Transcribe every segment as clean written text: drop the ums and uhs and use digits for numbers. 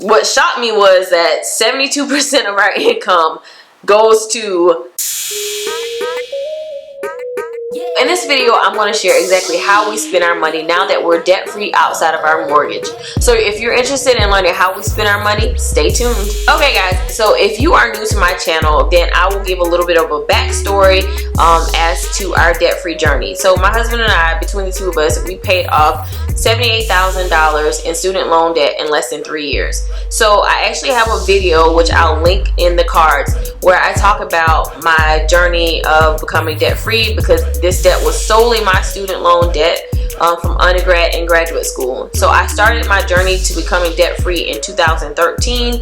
What shocked me was that 72% of our income goes to... In this video, I'm going to share exactly how we spend our money now that we're debt-free outside of our mortgage. So if you're interested in learning how we spend our money, stay tuned. Okay guys, so if you are new to my channel, then I will give a little bit of a backstory as to our debt-free journey. So my husband and I, between the two of us, we paid off $78,000 in student loan debt in less than 3 years. So I actually have a video, which I'll link in the cards, where I talk about my journey of becoming debt-free, because this debt was solely my student loan debt from undergrad and graduate school. So I started my journey to becoming debt-free in 2013,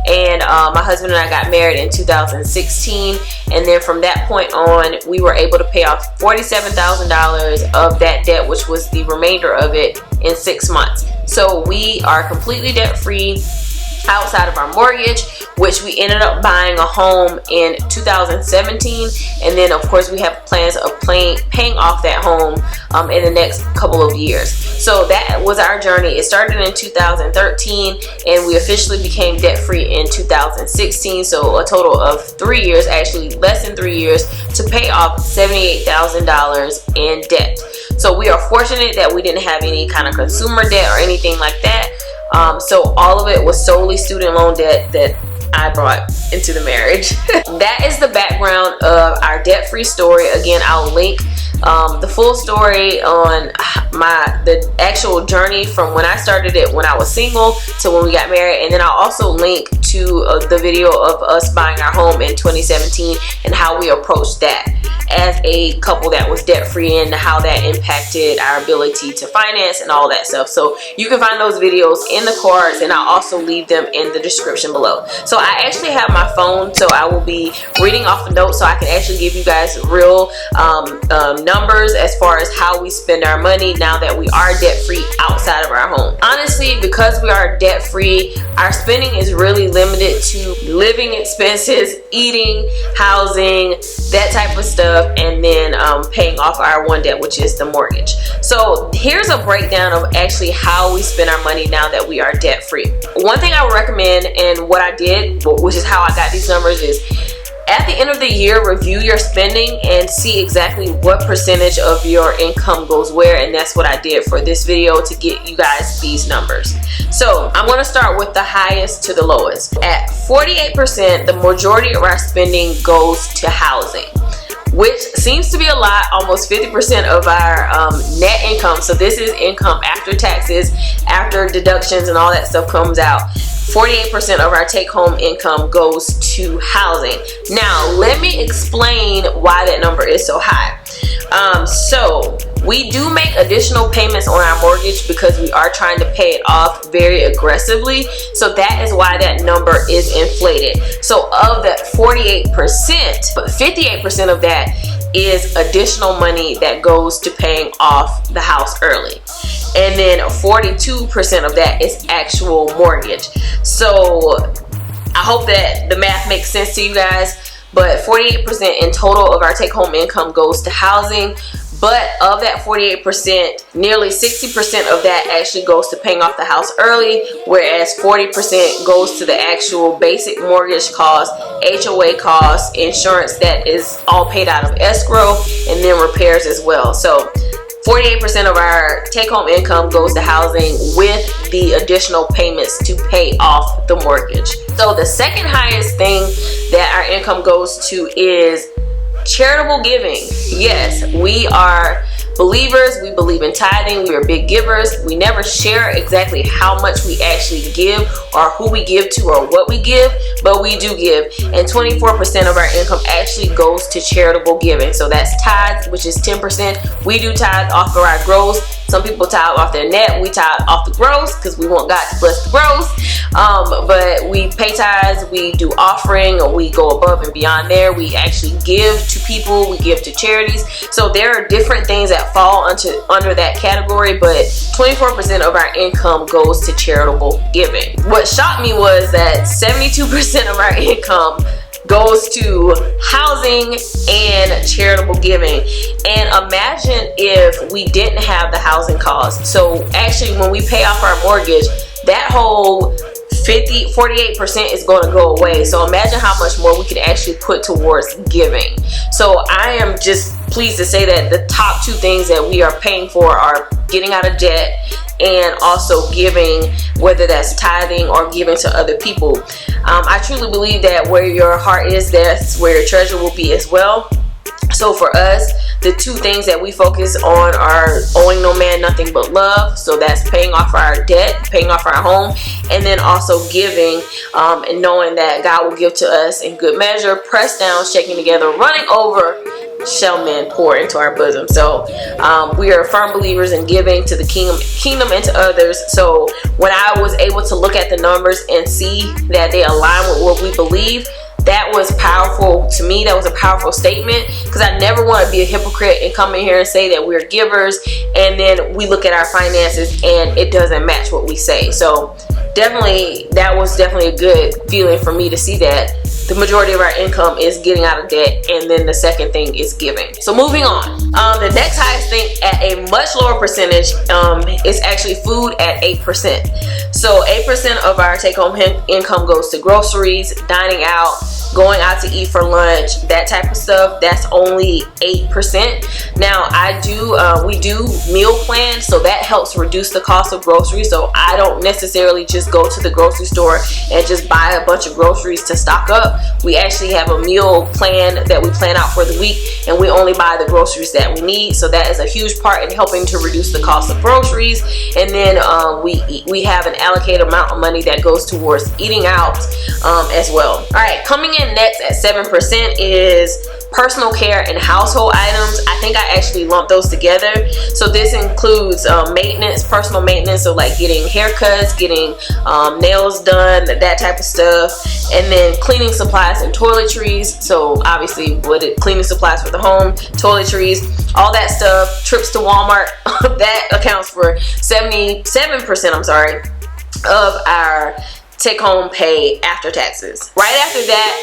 and my husband and I got married in 2016, and then from that point on we were able to pay off $47,000 of that debt, which was the remainder of it, in 6 months. So we are completely debt-free outside of our mortgage, which we ended up buying a home in 2017, and then of course we have plans of paying off that home in the next couple of years. So that was our journey. It started in 2013 and we officially became debt-free in 2016, so a total of 3 years, actually less than 3 years, to pay off $78,000 in debt. So we are fortunate that we didn't have any kind of consumer debt or anything like that. So all of it was solely student loan debt that I brought into the marriage. That is the background of our debt-free story. Again, I'll link the full story on the actual journey from when I started it when I was single to when we got married, and then I'll also link to the video of us buying our home in 2017 and how we approached that as a couple that was debt-free and how that impacted our ability to finance and all that stuff. So you can find those videos in the cards, and I'll also leave them in the description below. So I actually have my phone, so I will be reading off the notes so I can actually give you guys real numbers as far as how we spend our money now that we are debt-free outside of our home. Honestly, because we are debt-free, our spending is really limited to living expenses, eating, housing, that type of stuff, and then paying off our one debt, which is the mortgage. So here's a breakdown of actually how we spend our money now that we are debt-free. One thing I would recommend, and what I did, which is how I got these numbers, is at the end of the year, review your spending and see exactly what percentage of your income goes where, and that's what I did for this video to get you guys these numbers. So I'm going to start with the highest to the lowest. At 48%, the majority of our spending goes to housing, which seems to be a lot, almost 50% of our net income. So this is income after taxes, after deductions and all that stuff comes out. 48% of our take-home income goes to housing. Now, let me explain why that number is so high. So we do make additional payments on our mortgage because we are trying to pay it off very aggressively. So that is why that number is inflated. So of that 48%, but 58% of that is additional money that goes to paying off the house early. And then 42% of that is actual mortgage. So I hope that the math makes sense to you guys. But 48% in total of our take-home income goes to housing. But of that 48%, nearly 60% of that actually goes to paying off the house early, whereas 40% goes to the actual basic mortgage cost, HOA costs, insurance that is all paid out of escrow, and then repairs as well. So 48% of our take-home income goes to housing with the additional payments to pay off the mortgage. So the second highest thing that our income goes to is charitable giving. Yes, we are believers. We believe in tithing. We are big givers. We never share exactly how much we actually give or who we give to or what we give, but we do give. And 24% of our income actually goes to charitable giving. So that's tithes, which is 10%. We do tithe off of our gross. Some people tithe off their net. We tithe off the gross because we want God to bless the gross. But we pay tithes, we do offering, or we go above and beyond there. We actually give to people, we give to charities. So there are different things that fall under that category, but 24% of our income goes to charitable giving. What shocked me was that 72% of our income goes to housing and charitable giving. And imagine if we didn't have the housing costs. So actually when we pay off our mortgage, that whole 48% is going to go away. So imagine how much more we can actually put towards giving. So I am just pleased to say that the top 2 things that we are paying for are getting out of debt and also giving, whether that's tithing or giving to other people. I truly believe that where your heart is, that's where your treasure will be as well. So for us, the 2 things that we focus on are owing no man nothing but love. So that's paying off our debt, paying off our home, and then also giving, and knowing that God will give to us in good measure, pressed down, shaking together, running over, shall men pour into our bosom. So we are firm believers in giving to the kingdom and to others. So when I was able to look at the numbers and see that they align with what we believe, that was powerful to me. That was a powerful statement, because I never want to be a hypocrite and come in here and say that we're givers and then we look at our finances and it doesn't match what we say. So definitely, that was definitely a good feeling for me to see that the majority of our income is getting out of debt, and then the second thing is giving. So moving on, the next highest thing at a much lower percentage is actually food at 8%. So 8% of our take-home income goes to groceries, dining out, going out to eat for lunch, that type of stuff. That's only 8%. Now we do meal plan, so that helps reduce the cost of groceries. So I don't necessarily just go to the grocery store and just buy a bunch of groceries to stock up. We actually have a meal plan that we plan out for the week, and we only buy the groceries that we need. So that is a huge part in helping to reduce the cost of groceries. And then we have an allocated amount of money that goes towards eating out as well. All right, coming in next at 7% is personal care and household items. I think I actually lumped those together. So this includes maintenance, personal maintenance, so like getting haircuts, getting nails done, that type of stuff, and then cleaning supplies and toiletries. So obviously cleaning supplies for the home, toiletries, all that stuff, trips to Walmart, that accounts for 77%, of our take-home pay after taxes. Right after that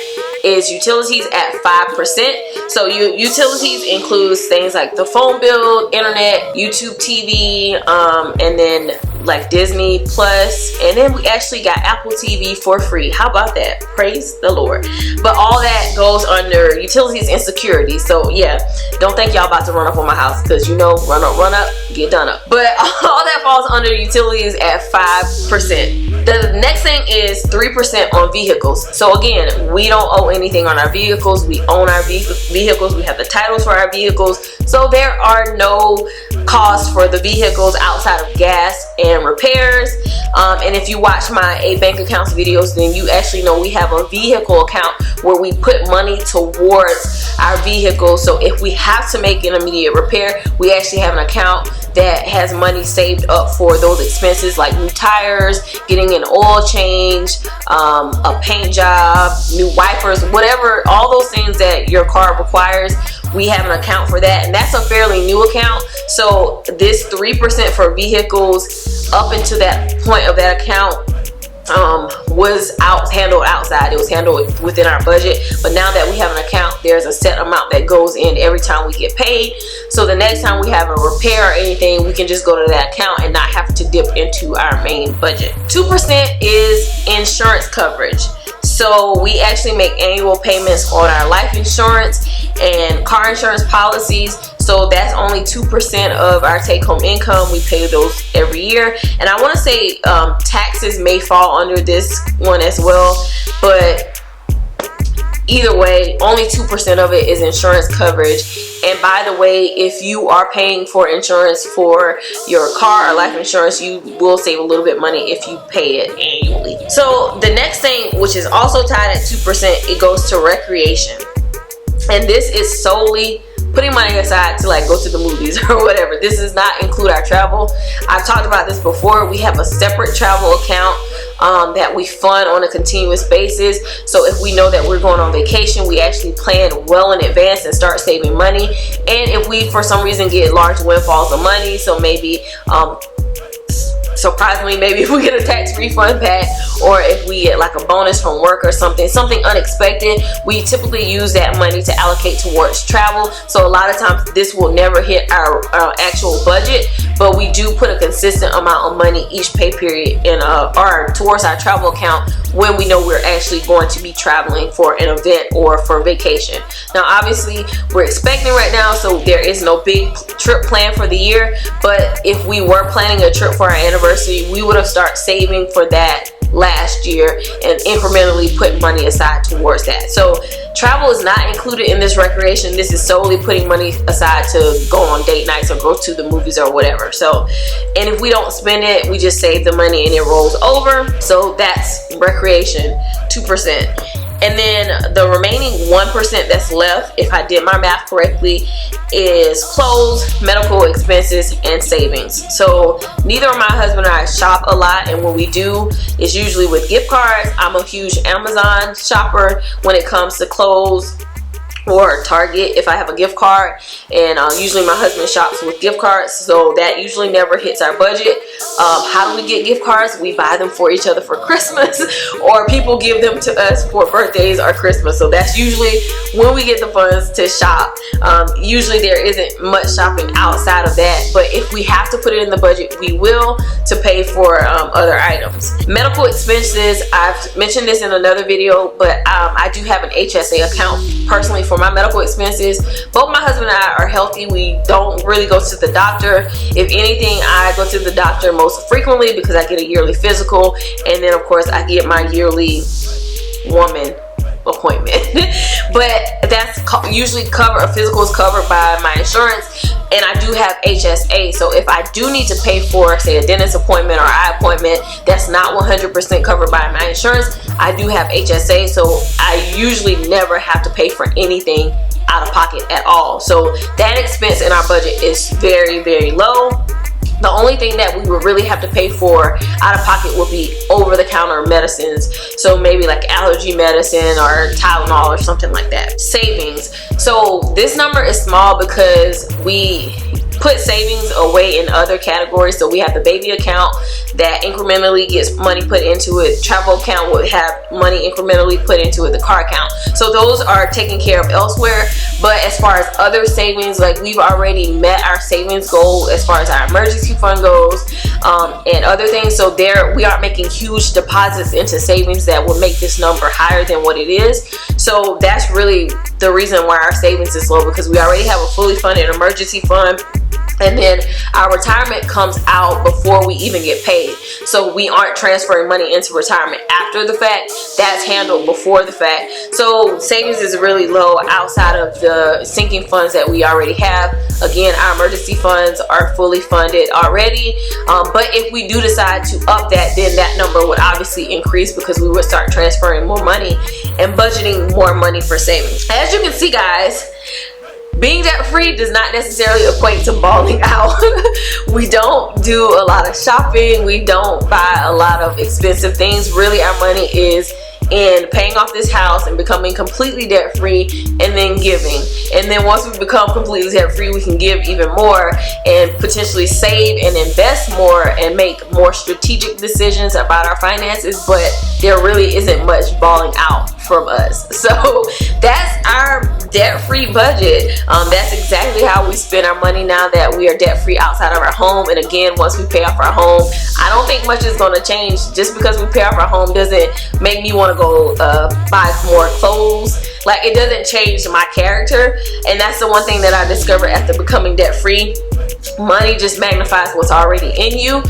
is utilities at 5%. So utilities includes things like the phone bill, internet, YouTube TV, and then like Disney Plus, and then we actually got Apple TV for free. How about that? Praise the Lord. But all that goes under utilities and security. So yeah, don't think y'all about to run up on my house, because you know, run up, get done up. But all that falls under utilities at 5%. The next thing is 3% on vehicles. So again, we don't owe anything on our vehicles. We own our vehicles. We have the titles for our vehicles. So there are no costs for the vehicles outside of gas and repairs. And if you watch my 8 bank accounts videos, then you actually know we have a vehicle account where we put money towards our vehicles. So if we have to make an immediate repair, we actually have an account that has money saved up for those expenses, like new tires, getting an oil change, a paint job, new wipers, whatever, all those things that your car requires. We have an account for that, and that's a fairly new account. So this 3% for vehicles up into that point of that account was handled outside. It was handled within our budget, but now that we have an account, there's a set amount that goes in every time we get paid. So the next time we have a repair or anything, we can just go to that account and not have to dip into our main budget. 2% is insurance coverage. So we actually make annual payments on our life insurance and car insurance policies. So that's only 2% of our take-home income. We pay those every year. And I want to say taxes may fall under this one as well, but either way, only 2% of it is insurance coverage. And by the way, if you are paying for insurance for your car or life insurance, you will save a little bit of money if you pay it annually. So the next thing, which is also tied at 2%, it goes to recreation. And this is solely putting money aside to like go to the movies or whatever. This does not include our travel. I've talked about this before. We have a separate travel account that we fund on a continuous basis. So if we know that we're going on vacation, we actually plan well in advance and start saving money. And if we for some reason get large windfalls of money, so maybe surprisingly, maybe if we get a tax refund back, or if we get like a bonus from work or something unexpected, we typically use that money to allocate towards travel. So a lot of times this will never hit our actual budget, but we do put a consistent amount of money each pay period in or towards our travel account when we know we're actually going to be traveling for an event or for vacation. Now obviously we're expecting right now, so there is no big trip plan for the year, but if we were planning a trip for our anniversary, we would have started saving for that last year and incrementally put money aside towards that. So travel is not included in this recreation. This is solely putting money aside to go on date nights or go to the movies or whatever. So, and if we don't spend it, we just save the money and it rolls over. So that's recreation, 2%. And then the remaining 1% that's left, if I did my math correctly, is clothes, medical expenses, and savings. So neither my husband and I shop a lot, and when we do, it's usually with gift cards. I'm a huge Amazon shopper when it comes to clothes, or Target if I have a gift card, and usually my husband shops with gift cards, so that usually never hits our budget. How do we get gift cards? We buy them for each other for Christmas, or people give them to us for birthdays or Christmas. So that's usually when we get the funds to shop. Usually there isn't much shopping outside of that, but if we have to put it in the budget, we will, to pay for other items. Medical expenses, I've mentioned this in another video, but I do have an HSA account personally for my medical expenses. Both my husband and I are healthy. We don't really go to the doctor. If anything, I go to the doctor most frequently because I get a yearly physical, and then of course I get my yearly woman appointment. But that's usually covered. A physical is covered by my insurance, and I do have HSA. So if I do need to pay for, say, a dentist appointment or eye appointment that's not 100% covered by my insurance, I do have HSA. So I usually never have to pay for anything out of pocket at all. So that expense in our budget is very, very low. The only thing that we would really have to pay for out of pocket would be over-the-counter medicines. So maybe like allergy medicine or Tylenol or something like that. Savings. So this number is small because we put savings away in other categories. So we have the baby account that incrementally gets money put into it. Travel account would have money incrementally put into it. The car account. So those are taken care of elsewhere. But as far as other savings, like we've already met our savings goal as far as our emergency fund goes, and other things. So there we aren't making huge deposits into savings that will make this number higher than what it is. So that's really the reason why our savings is low, because we already have a fully funded emergency fund. And then our retirement comes out before we even get paid. So we aren't transferring money into retirement after the fact. That's handled before the fact. So savings is really low outside of the sinking funds that we already have. Again, our emergency funds are fully funded already. But if we do decide to up that, then that number would obviously increase because we would start transferring more money and budgeting more money for savings. As you can see, guys, being debt free does not necessarily equate to balling out. We don't do a lot of shopping. We don't buy a lot of expensive things. Really, our money is in paying off this house and becoming completely debt free, and then giving. And then once we become completely debt free, we can give even more and potentially save and invest more and make more strategic decisions about our finances. But there really isn't much balling out from us. So that's our debt-free budget. That's exactly how we spend our money now that we are debt-free outside of our home. And again, once we pay off our home, I don't think much is going to change. Just because we pay off our home doesn't make me want to go buy more clothes. Like, it doesn't change my character. And that's the one thing that I discovered after becoming debt-free. Money just magnifies what's already in you.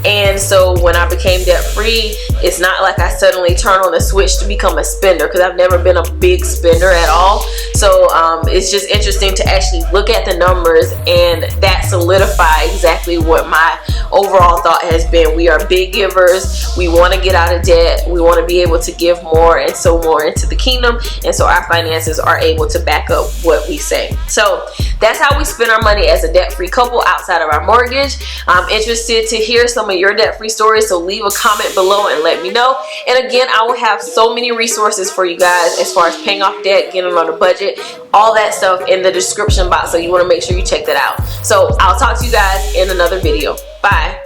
And so when I became debt free, it's not like I suddenly turn on a switch to become a spender, because I've never been a big spender at all. So it's just interesting to actually look at the numbers, and that solidify exactly what my overall thought has been. We are big givers. We want to get out of debt. We want to be able to give more and sow more into the kingdom. And so our finances are able to back up what we say. So that's how we spend our money as a debt-free couple outside of our mortgage. I'm interested to hear some of your debt-free stories, so leave a comment below and let me know. And again, I will have so many resources for you guys as far as paying off debt, getting on a budget, all that stuff in the description box, so you want to make sure you check that out. So I'll talk to you guys in another video. Bye.